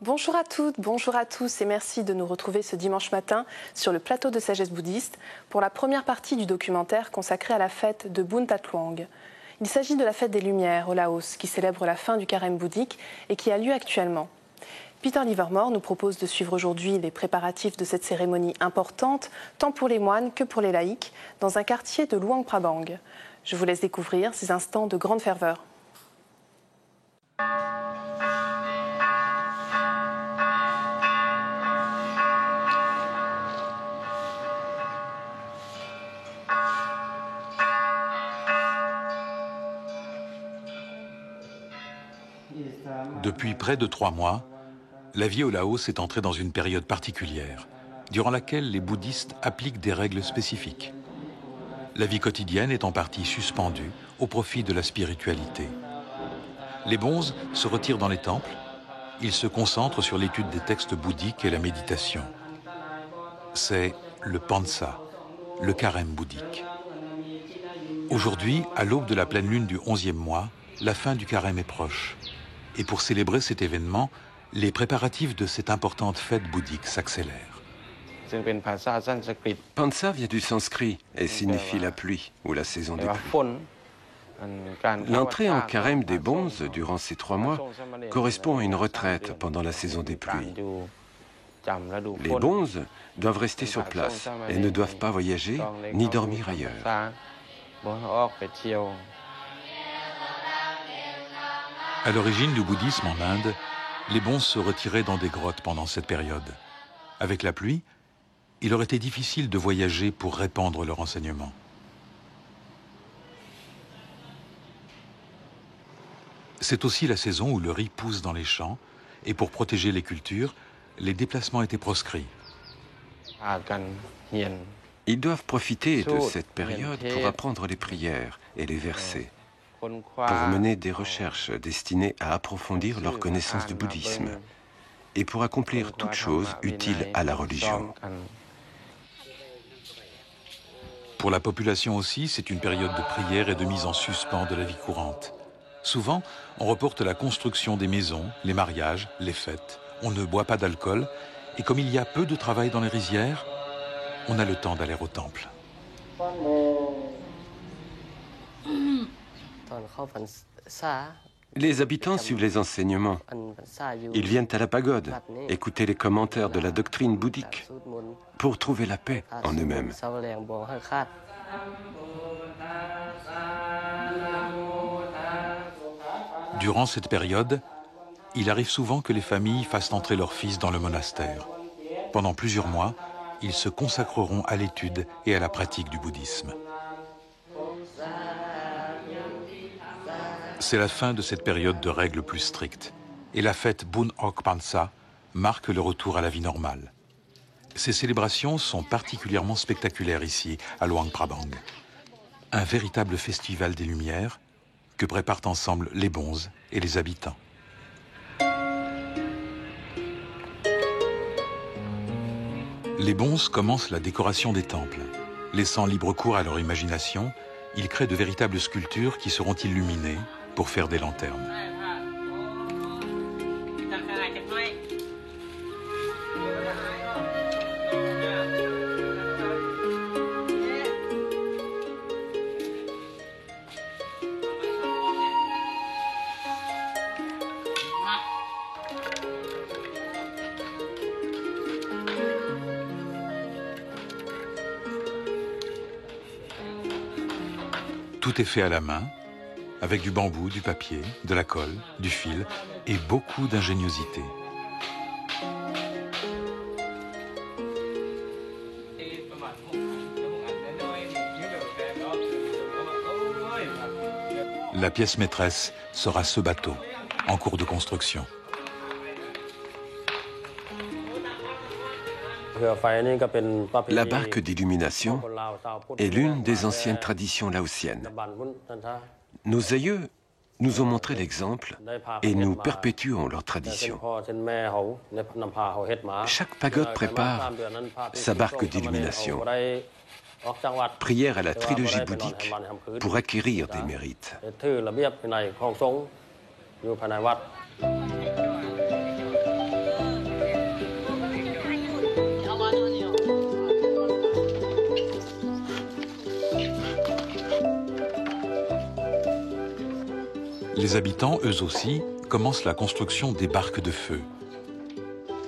Bonjour à toutes, bonjour à tous et merci de nous retrouver ce dimanche matin sur le plateau de Sagesse Bouddhiste pour la première partie du documentaire consacré à la fête de Boun That Luang. Il s'agit de la fête des Lumières au Laos qui célèbre la fin du carême bouddhique et qui a lieu actuellement. Peter Livermore nous propose de suivre aujourd'hui les préparatifs de cette cérémonie importante, tant pour les moines que pour les laïcs, dans un quartier de Luang Prabang. Je vous laisse découvrir ces instants de grande ferveur. Depuis près de 3 mois, la vie au Laos est entrée dans une période particulière, durant laquelle les bouddhistes appliquent des règles spécifiques. La vie quotidienne est en partie suspendue au profit de la spiritualité. Les bonzes se retirent dans les temples, ils se concentrent sur l'étude des textes bouddhiques et la méditation. C'est le pansa, le carême bouddhique. Aujourd'hui, à l'aube de la pleine lune du 11e mois, la fin du carême est proche. Et pour célébrer cet événement, les préparatifs de cette importante fête bouddhique s'accélèrent. Pansa vient du sanskrit et signifie la pluie ou la saison des pluies. L'entrée en carême des bonzes durant ces 3 mois correspond à une retraite pendant la saison des pluies. Les bonzes doivent rester sur place et ne doivent pas voyager ni dormir ailleurs. À l'origine du bouddhisme en Inde, les bonzes se retiraient dans des grottes pendant cette période. Avec la pluie, il leur était difficile de voyager pour répandre leur enseignement. C'est aussi la saison où le riz pousse dans les champs, et pour protéger les cultures, les déplacements étaient proscrits. Ils doivent profiter de cette période pour apprendre les prières et les versets, pour mener des recherches destinées à approfondir leur connaissance du bouddhisme et pour accomplir toute chose utile à la religion. Pour la population aussi, c'est une période de prière et de mise en suspens de la vie courante. Souvent, on reporte la construction des maisons, les mariages, les fêtes. On ne boit pas d'alcool et comme il y a peu de travail dans les rizières, on a le temps d'aller au temple. Les habitants suivent les enseignements. Ils viennent à la pagode, écouter les commentaires de la doctrine bouddhique pour trouver la paix en eux-mêmes. Durant cette période, il arrive souvent que les familles fassent entrer leurs fils dans le monastère. Pendant plusieurs mois, ils se consacreront à l'étude et à la pratique du bouddhisme. C'est la fin de cette période de règles plus strictes. Et la fête Boun Ok Pansa marque le retour à la vie normale. Ces célébrations sont particulièrement spectaculaires ici, à Luang Prabang. Un véritable festival des Lumières que préparent ensemble les bonzes et les habitants. Les bonzes commencent la décoration des temples. Laissant libre cours à leur imagination, ils créent de véritables sculptures qui seront illuminées pour faire des lanternes. Tout est fait à la main, avec du bambou, du papier, de la colle, du fil et beaucoup d'ingéniosité. La pièce maîtresse sera ce bateau, en cours de construction. La barque d'illumination est l'une des anciennes traditions laotiennes. Nos aïeux nous ont montré l'exemple et nous perpétuons leur tradition. Chaque pagode prépare sa barque d'illumination. Prière à la trilogie bouddhique pour acquérir des mérites. Les habitants, eux aussi, commencent la construction des barques de feu.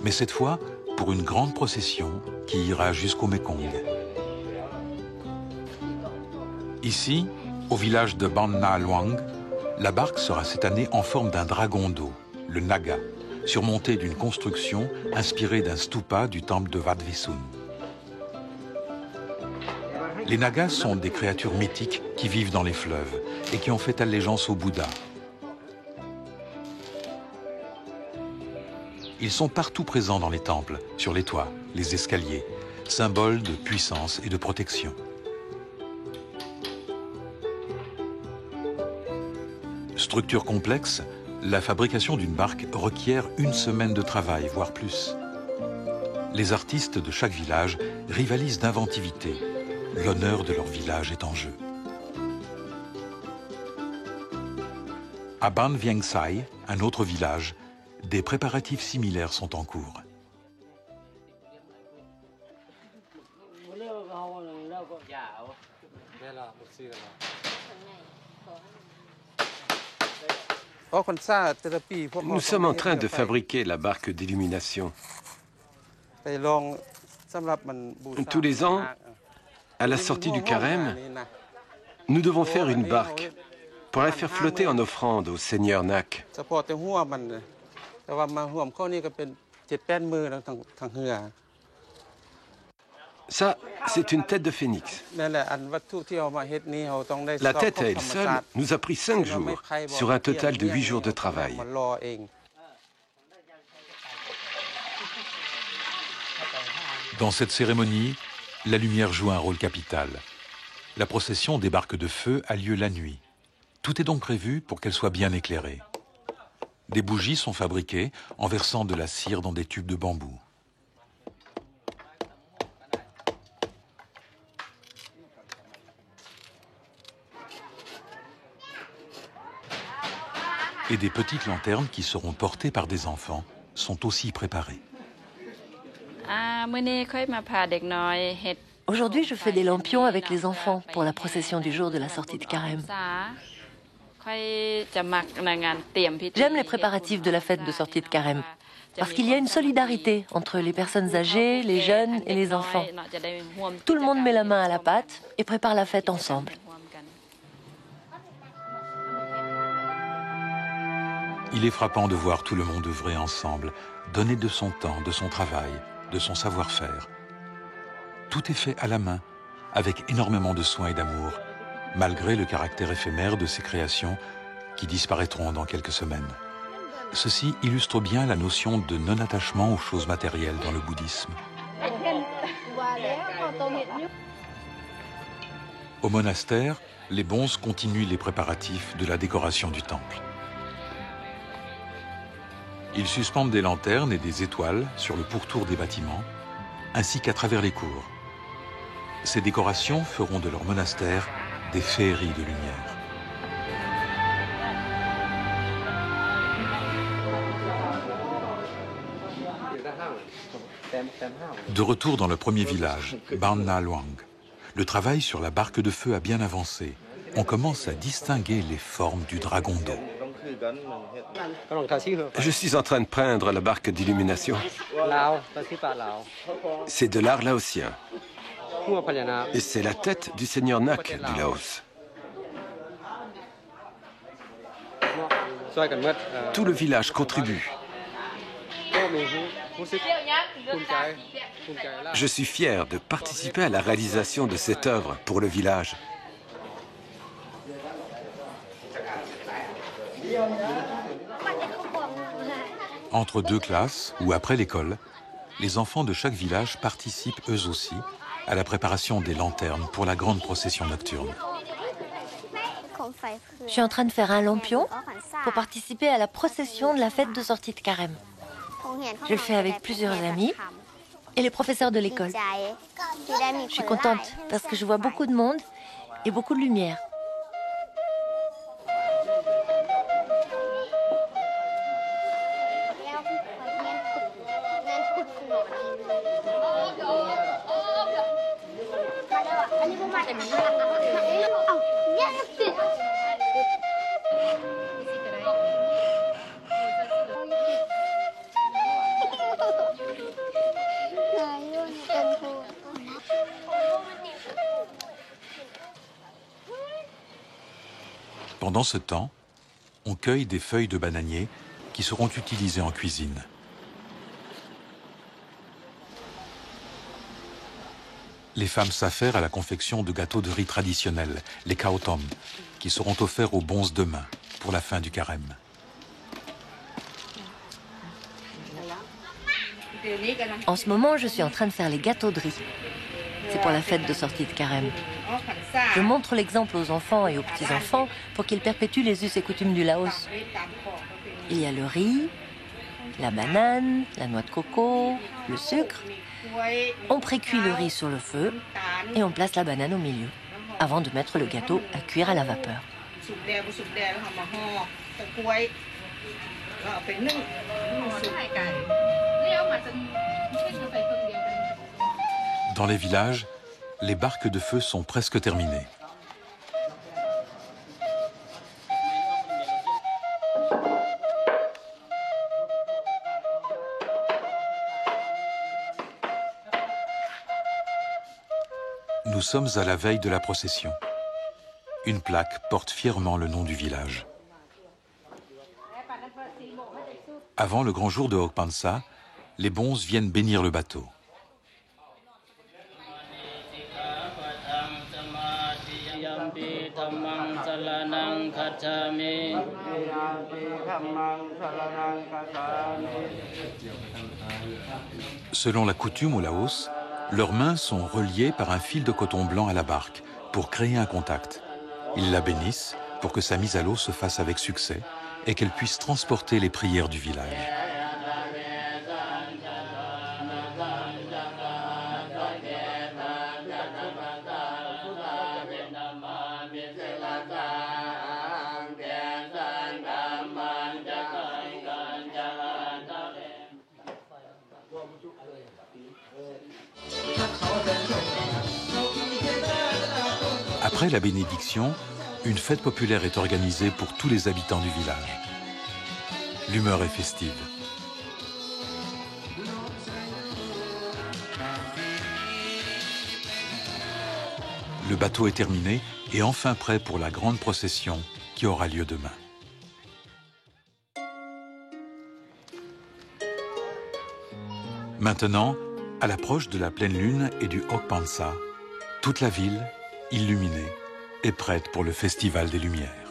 Mais cette fois, pour une grande procession qui ira jusqu'au Mekong. Ici, au village de Ban Na Luang, la barque sera cette année en forme d'un dragon d'eau, le Naga, surmonté d'une construction inspirée d'un stupa du temple de Wat Visun. Les Nagas sont des créatures mythiques qui vivent dans les fleuves et qui ont fait allégeance au Bouddha. Ils sont partout présents dans les temples, sur les toits, les escaliers, symboles de puissance et de protection. Structure complexe, la fabrication d'une barque requiert une semaine de travail, voire plus. Les artistes de chaque village rivalisent d'inventivité. L'honneur de leur village est en jeu. À Ban Vieng Sai, un autre village, des préparatifs similaires sont en cours. Nous sommes en train de fabriquer la barque d'illumination. Tous les ans, à la sortie du carême, nous devons faire une barque pour la faire flotter en offrande au Seigneur Nak. Ça, c'est une tête de phénix. La tête à elle seule nous a pris 5 jours, sur un total de 8 jours de travail. Dans cette cérémonie, la lumière joue un rôle capital. La procession des barques de feu a lieu la nuit. Tout est donc prévu pour qu'elle soit bien éclairée. Des bougies sont fabriquées en versant de la cire dans des tubes de bambou. Et des petites lanternes qui seront portées par des enfants sont aussi préparées. Aujourd'hui, je fais des lampions avec les enfants pour la procession du jour de la sortie de carême. J'aime les préparatifs de la fête de sortie de carême, parce qu'il y a une solidarité entre les personnes âgées, les jeunes et les enfants. Tout le monde met la main à la pâte et prépare la fête ensemble. Il est frappant de voir tout le monde œuvrer ensemble, donner de son temps, de son travail, de son savoir-faire. Tout est fait à la main, avec énormément de soin et d'amour, malgré le caractère éphémère de ces créations qui disparaîtront dans quelques semaines. Ceci illustre bien la notion de non-attachement aux choses matérielles dans le bouddhisme. Au monastère, les bonzes continuent les préparatifs de la décoration du temple. Ils suspendent des lanternes et des étoiles sur le pourtour des bâtiments, ainsi qu'à travers les cours. Ces décorations feront de leur monastère des féeries de lumière. De retour dans le premier village, Ban Na Luang, le travail sur la barque de feu a bien avancé. On commence à distinguer les formes du dragon d'eau. Je suis en train de peindre la barque d'illumination. C'est de l'art laotien. Et c'est la tête du Seigneur Nak du Laos. Tout le village contribue. Je suis fier de participer à la réalisation de cette œuvre pour le village. Entre deux classes ou après l'école, les enfants de chaque village participent eux aussi à la préparation des lanternes pour la grande procession nocturne. Je suis en train de faire un lampion pour participer à la procession de la fête de sortie de carême. Je le fais avec plusieurs amis et les professeurs de l'école. Je suis contente parce que je vois beaucoup de monde et beaucoup de lumière. Pendant ce temps, on cueille des feuilles de bananier qui seront utilisées en cuisine. Les femmes s'affairent à la confection de gâteaux de riz traditionnels, les kaotom, qui seront offerts aux bonzes demain, pour la fin du carême. En ce moment, je suis en train de faire les gâteaux de riz. C'est pour la fête de sortie de carême. Je montre l'exemple aux enfants et aux petits-enfants pour qu'ils perpétuent les us et coutumes du Laos. Il y a le riz, la banane, la noix de coco, le sucre. On précuit le riz sur le feu et on place la banane au milieu, avant de mettre le gâteau à cuire à la vapeur. Dans les villages, les barques de feu sont presque terminées. Nous sommes à la veille de la procession. Une plaque porte fièrement le nom du village. Avant le grand jour de Hokpansa, les bonzes viennent bénir le bateau. Selon la coutume au Laos, leurs mains sont reliées par un fil de coton blanc à la barque pour créer un contact. Ils la bénissent pour que sa mise à l'eau se fasse avec succès et qu'elle puisse transporter les prières du village. Après la bénédiction, une fête populaire est organisée pour tous les habitants du village. L'humeur est festive. Le bateau est terminé et enfin prêt pour la grande procession qui aura lieu demain. Maintenant, à l'approche de la pleine lune et du Hokpansa, toute la ville, illuminée, est prête pour le festival des Lumières.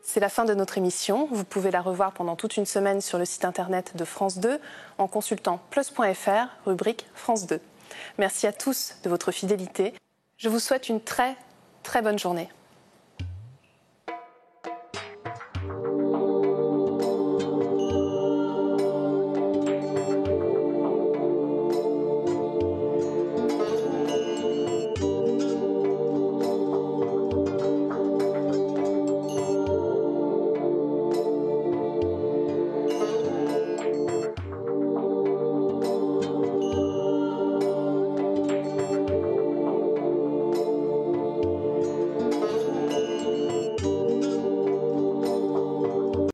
C'est la fin de notre émission. Vous pouvez la revoir pendant toute une semaine sur le site internet de France 2 en consultant plus.fr, rubrique France 2. Merci à tous de votre fidélité. Je vous souhaite une très bonne journée.